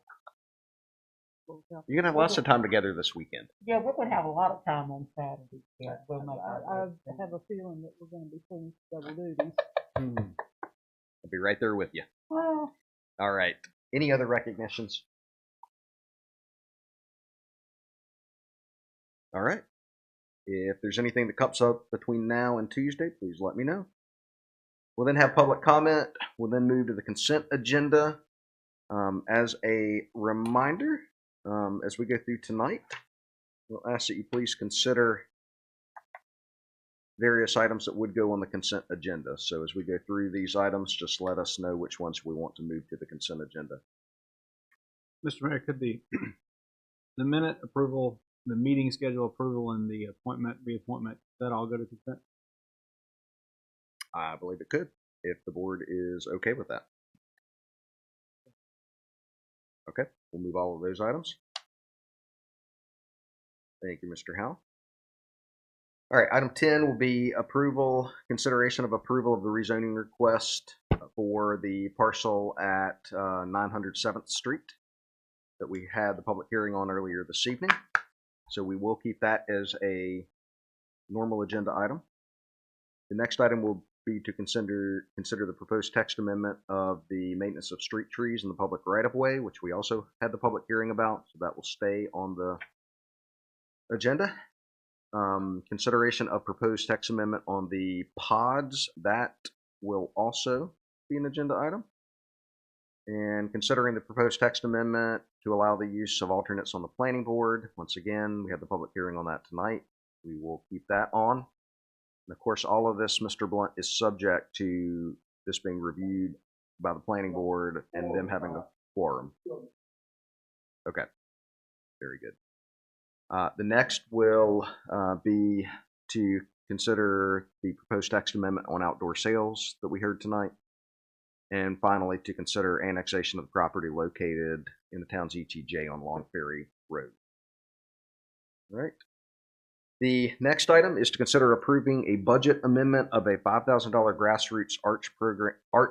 You're gonna have lots of time together this weekend. Yeah, we're gonna have a lot of time on Saturday. Yeah, we'll make I our. have a feeling that we're going to be pulling double duties. I'll be right there with you. Well, All right. Any other recognitions? All right. If there's anything that comes up between now and Tuesday, please let me know. We'll then have public comment. We'll then move to the consent agenda. As a reminder, as we go through tonight, we'll ask that you please consider various items that would go on the consent agenda. So as we go through these items, just let us know which ones we want to move to the consent agenda. Mr. Mayor, could the minute approval, the meeting schedule approval, and the reappointment, that all go to consent? I believe it could, if the board is okay with that. Okay, we'll move all of those items. Thank you, Mr. Howell. All right, item 10 will be consideration of approval of the rezoning request for the parcel at 900 7th Street that we had the public hearing on earlier this evening. So we will keep that as a normal agenda item. The next item will be to consider the proposed text amendment of the maintenance of street trees in the public right-of-way, which we also had the public hearing about, so that will stay on the agenda. Consideration of proposed text amendment on the pods, that will also be an agenda item. And considering the proposed text amendment to allow the use of alternates on the planning board, once again, we had the public hearing on that tonight. We will keep that on. And of course, all of this, Mr. Blunt, is subject to this being reviewed by the planning board and them having a quorum. Okay, very good. The next will be to consider the proposed text amendment on outdoor sales that we heard tonight. And finally, to consider annexation of the property located in the town's ETJ on Long Ferry Road. All right. The next item is to consider approving a budget amendment of a $5,000 grassroots arts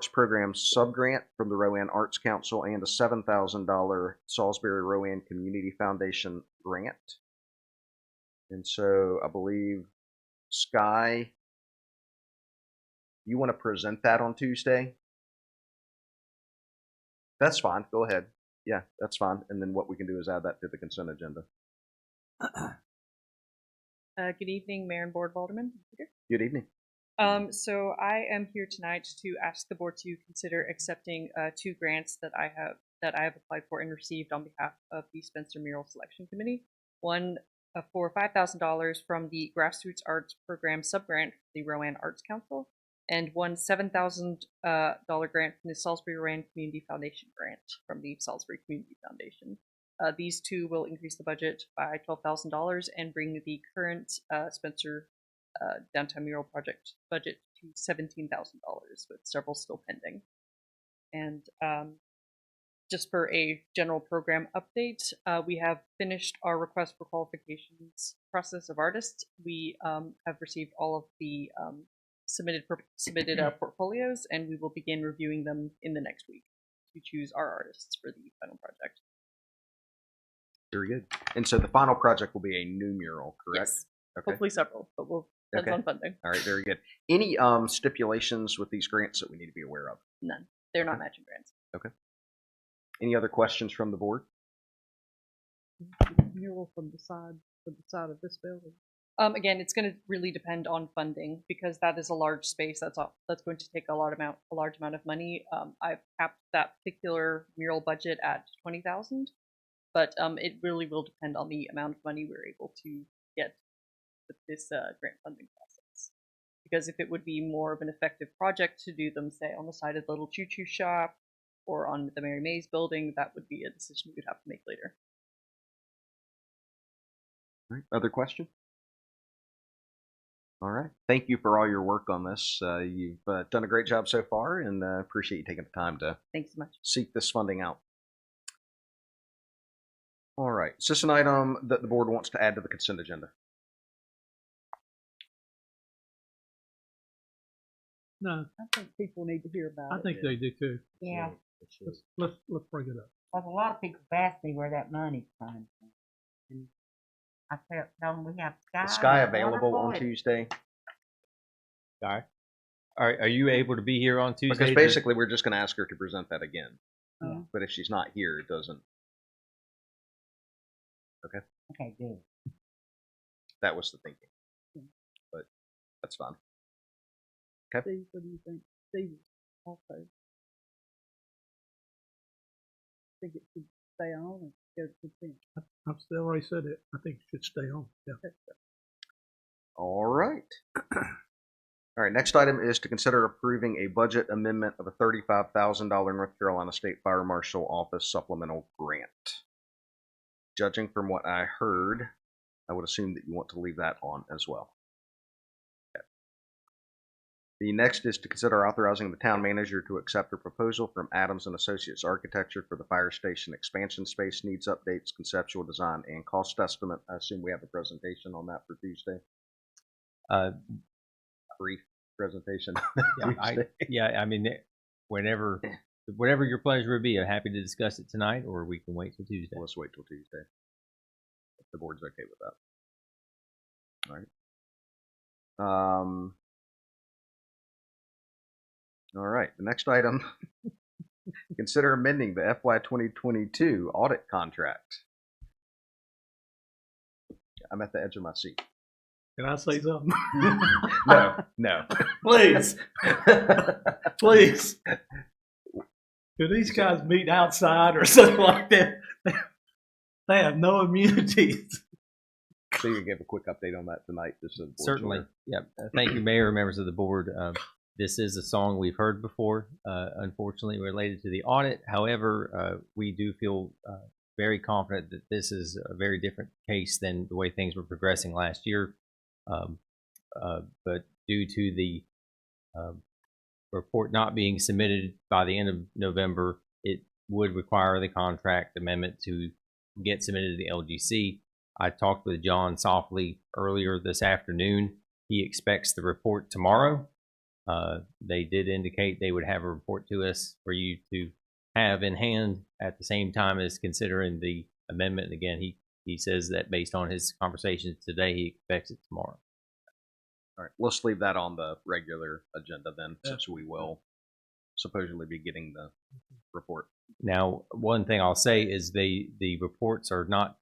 program subgrant from the Rowan Arts Council and a $7,000 Salisbury Rowan Community Foundation grant. And so I believe, Sky, you want to present that on Tuesday? That's fine. Go ahead. Yeah, that's fine. And then what we can do is add that to the consent agenda. Good evening, Mayor and Board of Aldermen. Good evening. So I am here tonight to ask the board to consider accepting 2 grants that I have applied for and received on behalf of the Spencer Mural Selection Committee. One for $5,000 from the Grassroots Arts Program subgrant for the Rowan Arts Council, and one $7,000 grant from the Salisbury Rowan Community Foundation grant from the Salisbury Community Foundation. These 2 will increase the budget by $12,000 and bring the current Spencer downtown mural project budget to $17,000, with several still pending. And just for a general program update, we have finished our request for qualifications process of artists. We have received all of the submitted portfolios, and we will begin reviewing them in the next week to choose our artists for the final project. Very good. And so the final project will be a new mural, correct? Yes. Okay. Hopefully several, but we'll depends on funding. All right, very good. Any stipulations with these grants that we need to be aware of? None. They're not matching grants. Okay. Any other questions from the board? Mural from the side of this building. Again, it's going to really depend on funding, because that is a large space. That's going to take a large amount of money. I've capped that particular mural budget at $20,000, but it really will depend on the amount of money we're able to get with this grant funding process. Because if it would be more of an effective project to do them, say, on the side of the little choo-choo shop or on the Mary Mays building, that would be a decision we'd have to make later. All right. Other question? All right. Thank you for all your work on this. You've done a great job so far, and appreciate you taking the time to Thanks so much. seek this funding out. All right. Is this an item that the board wants to add to the consent agenda? No, I think people need to hear about I it. think they do too. Yeah, Let's bring it up. because a lot of people have asked me where that money's coming from. And I tell them we have Sky. Is Sky that's available wonderful. on Tuesday? Guy, are you able to be here on Tuesday? Because basically we're just going to ask her to present that again. Yeah. But if she's not here, it doesn't. Okay, good. That was the thinking. But that's fine. Steve, what do you think? Steve, also. Think it should stay on and go to consent. I've still already said it. I think it should stay on. Yeah. All right. All right, next item is to consider approving a budget amendment of a $35,000 North Carolina State Fire Marshal Office supplemental grant. Judging from what I heard, I would assume that you want to leave that on as well. Okay. The next is to consider authorizing the town manager to accept a proposal from Adams and Associates Architecture for the fire station expansion space needs updates, conceptual design, and cost estimate. I assume we have a presentation on that for Tuesday. Brief presentation. I mean, whenever your pleasure would be, I'm happy to discuss it tonight, or we can wait till Tuesday. Let's wait till Tuesday. If the board's okay with that. All right. All right. The next item, consider amending the FY 2022 audit contract. I'm at the edge of my seat. Can I say something? No. Please. Please. Do these guys meet outside or something like that? They have no immunities. So you can give a quick update on that tonight, just so the board's Certainly. aware. Yeah. Thank you, Mayor, members of the board. This is a song we've heard before, unfortunately related to the audit. However, we do feel very confident that this is a very different case than the way things were progressing last year. But due to the report not being submitted by the end of November, it would require the contract amendment to get submitted to the LGC. I talked with John Softly earlier this afternoon. He expects the report tomorrow. They did indicate they would have a report to us for you to have in hand at the same time as considering the amendment. Again, he says that based on his conversations today, he expects it tomorrow. All right, let's leave that on the regular agenda then, since we will supposedly be getting the report. Now, one thing I'll say is the reports are not,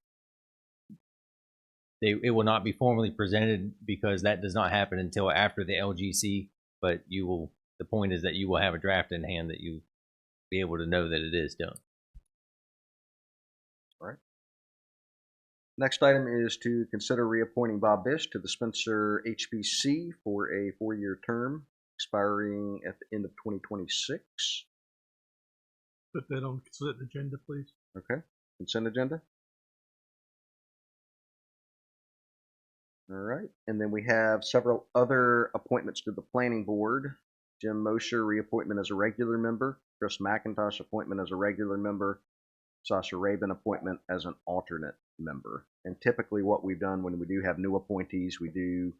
it will not be formally presented because that does not happen until after the LGC, but the point is that you will have a draft in hand that you be able to know that it is done. All right. Next item is to consider reappointing Bob Bish to the Spencer HBC for a 4-year term expiring at the end of 2026. Put that on consent agenda, please. Okay. Consent agenda. All right. And then we have several other appointments to the planning board. Jim Mosher, reappointment as a regular member. Chris McIntosh, appointment as a regular member. Sasha Rabin, appointment as an alternate member. And typically what we've done when we do have new appointees, we do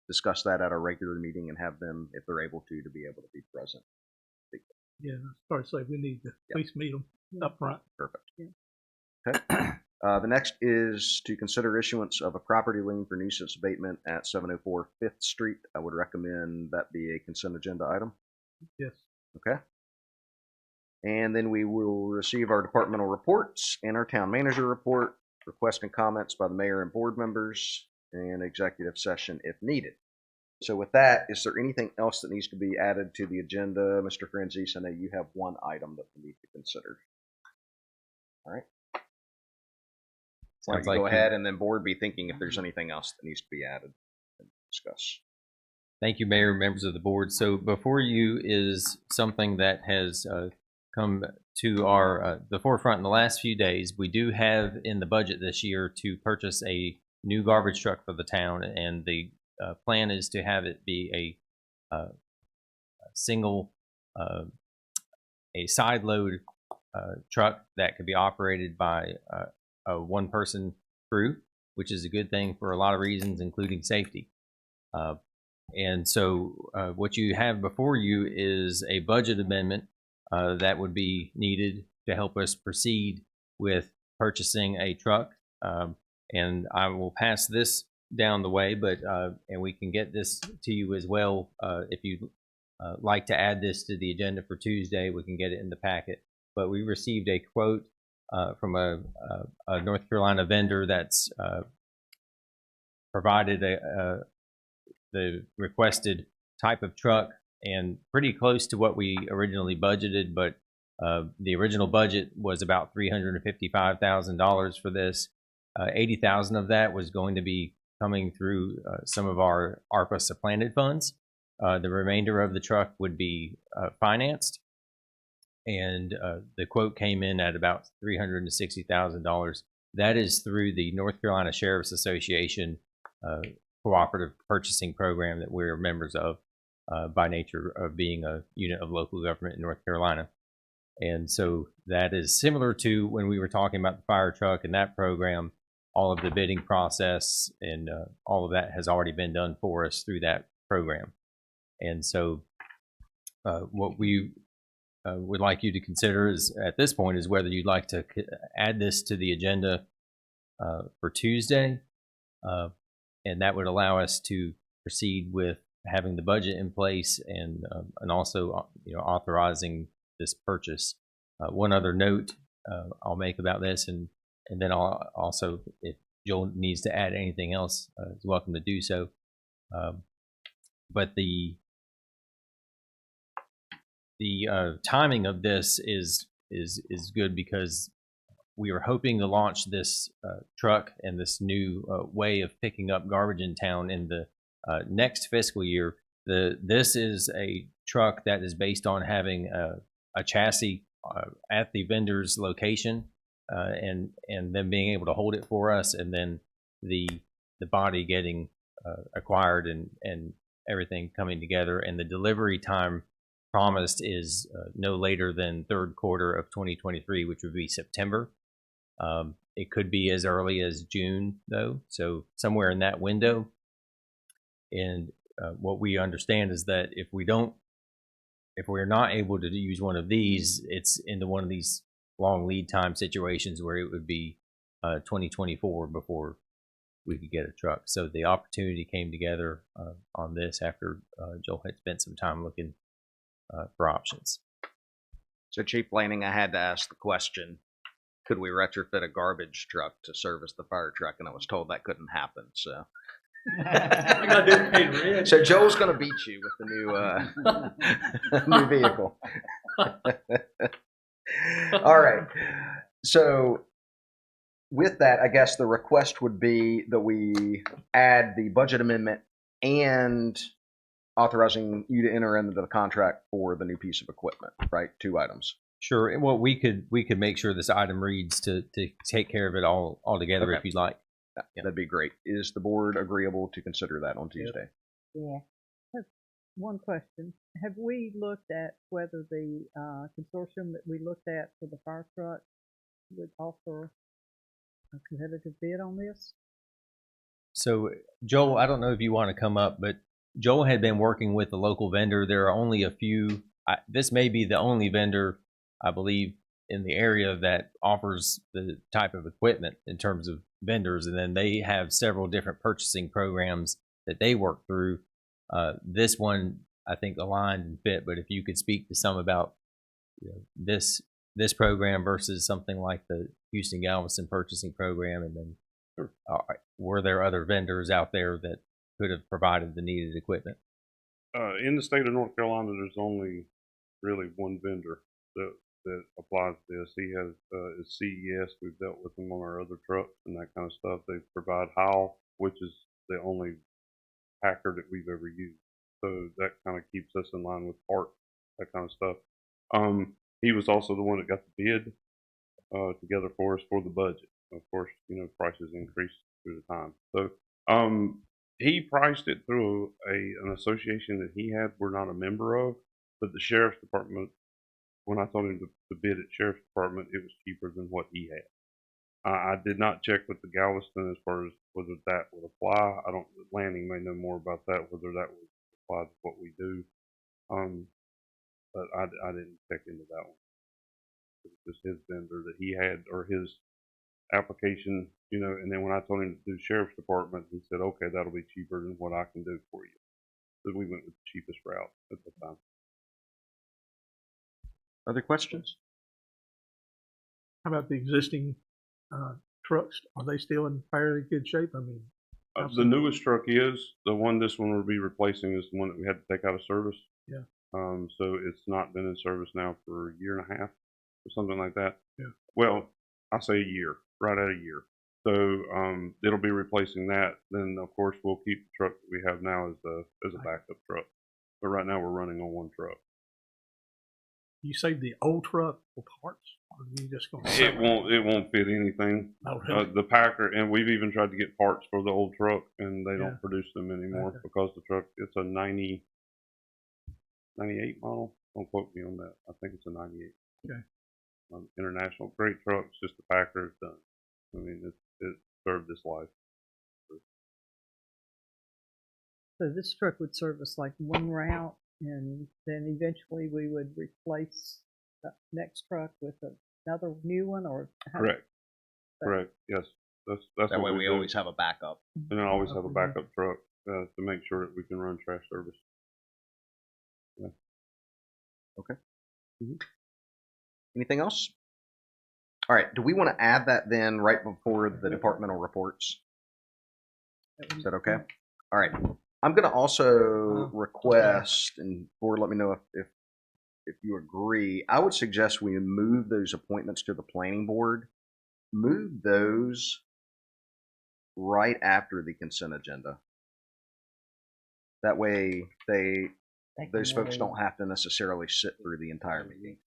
discuss that at our regular meeting and have them, if they're able to be able to be present. Yeah, I started to say we need to at least meet them up front. Perfect. Okay. The next is to consider issuance of a property lien for nuisance abatement at 704 5th Street. I would recommend that be a consent agenda item. Yes. Okay. And then we will receive our departmental reports and our town manager report, requests and comments by the mayor and board members, and executive session if needed. So with that, is there anything else that needs to be added to the agenda? Mr. Franzese, I know you have one item that we need to consider. All right. Why don't you go ahead and then board be thinking if there's anything else that needs to be added and discuss. Thank you, Mayor, members of the board. So before you is something that has come to our the forefront in the last few days. We do have in the budget this year to purchase a new garbage truck for the town, and the plan is to have it be a single, a side load truck that could be operated by a one-person crew, which is a good thing for a lot of reasons, including safety. And so what you have before you is a budget amendment that would be needed to help us proceed with purchasing a truck. And I will pass this down the way, but and we can get this to you as well. If you'd like to add this to the agenda for Tuesday, we can get it in the packet. But we received a quote from a North Carolina vendor that's provided the requested type of truck, and pretty close to what we originally budgeted, but the original budget was about $355,000 for this. $80,000 of that was going to be coming through some of our ARPA supplanted funds. The remainder of the truck would be financed, and the quote came in at about $360,000. That is through the North Carolina Sheriff's Association cooperative purchasing program that we're members of by nature of being a unit of local government in North Carolina. And so that is similar to when we were talking about the fire truck and that program. All of the bidding process and all of that has already been done for us through that program. And so what we would like you to consider is at this point is whether you'd like to add this to the agenda for Tuesday. And that would allow us to proceed with having the budget in place and also authorizing this purchase. One other note I'll make about this, and then I'll also, if Joel needs to add anything else, he's welcome to do so. But the timing of this is good because we were hoping to launch this truck and this new way of picking up garbage in town in the next fiscal year. This is a truck that is based on having a chassis at the vendor's location and them being able to hold it for us, and then the body getting acquired and everything coming together. And the delivery time promised is no later than third quarter of 2023, which would be September. It could be as early as June, though, so somewhere in that window. And what we understand is that if we're not able to use one of these, it's into one of these long lead time situations where it would be 2024 before we could get a truck. So the opportunity came together on this after Joel had spent some time looking for options. So Chief Lanning, I had to ask the question, could we retrofit a garbage truck to service the fire truck? And I was told that couldn't happen, so. So Joel's going to beat you with the new vehicle. All right. So with that, I guess the request would be that we add the budget amendment and authorizing you to enter into the contract for the new piece of equipment, right? 2 items. Sure. And well, we could make sure this item reads to take care of it all together Okay. if you'd like. Yeah. That'd be great. Is the board agreeable to consider that on Tuesday? Yeah. One question. Have we looked at whether the consortium that we looked at for the fire truck would offer a competitive bid on this? So Joel, I don't know if you want to come up, but Joel had been working with the local vendor. There are only a few. This may be the only vendor, I believe, in the area that offers the type of equipment in terms of vendors, and then they have several different purchasing programs that they work through. This one, I think, aligned and fit. But if you could speak to some about this program versus something like the Houston Galveston purchasing program, and then were there other vendors out there that could have provided the needed equipment? In the state of North Carolina, there's only really one vendor that applies this. He has is CES. We've dealt with them on our other trucks and that kind of stuff. They provide Howell, which is the only packer that we've ever used. So that kind of keeps us in line with parts, that kind of stuff. He was also the one that got the bid together for us for the budget. Of course, prices increased through the time. So he priced it through an association that he had. We're not a member of, but the sheriff's department, when I told him to bid at sheriff's department, it was cheaper than what he had. I did not check with the Galveston as far as whether that would apply. Lanning may know more about that, whether that would apply to what we do. But I didn't check into that one. It was just his vendor that he had, or his application, and then when I told him to do sheriff's department, he said, okay, that'll be cheaper than what I can do for you. So we went with the cheapest route at the time. Other questions? How about the existing trucks? Are they still in fairly good shape? I mean, the newest truck is this one will be replacing is the one that we had to take out of service. Yeah. So it's not been in service now for a year and a half or something like that. Yeah. Well, I say a year, right at a year. So it'll be replacing that. Then of course we'll keep the truck that we have now as a backup truck. But right now we're running on one truck. You save the old truck for parts, or are you just going to? It won't fit anything. Oh, really? The Packer, and we've even tried to get parts for the old truck, and they don't produce them anymore because the truck, it's a 98 model. Don't quote me on that. I think it's a 98. Okay. International, great truck. It's just the Packer is done. I mean, it served its life. So this truck would service like one route, and then eventually we would replace the next truck with another new one, or how? Correct. Correct. Yes. That's That way what we do. always have a backup. And then always have a backup truck to make sure that we can run trash service. Yeah. Okay. Anything else? All right. Do we want to add that then right before the departmental reports? Is that okay? All right. I'm going to also request, and board, let me know if you agree. I would suggest we move those appointments to the planning board. Move those right after the consent agenda. That way, those folks don't have to necessarily sit through the entire meeting.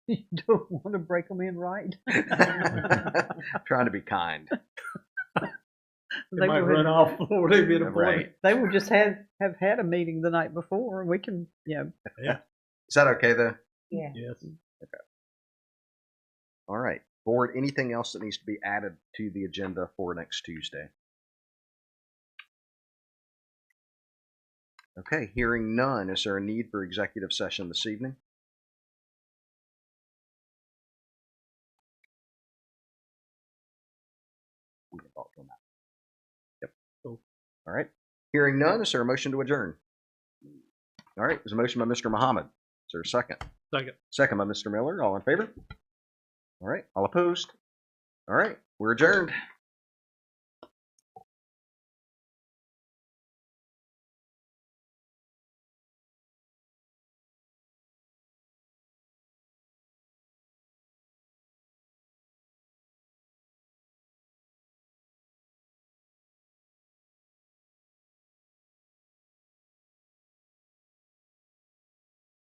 You don't want to break them in, right? Trying to be kind. They might run off before they get appointed. Right. They would just have had a meeting the night before. We can, Yeah. Is that okay, though? Yeah. Yes. Okay. All right. Board, anything else that needs to be added to the agenda for next Tuesday? Okay, hearing none. Is there a need for executive session this evening? We can talk on that. Yep. Cool. All right. Hearing none. Is there a motion to adjourn? All right, there's a motion by Mr. Muhammad. Is there a second? Second. Second by Mr. Miller. All in favor? All right, all opposed? All right, we're adjourned.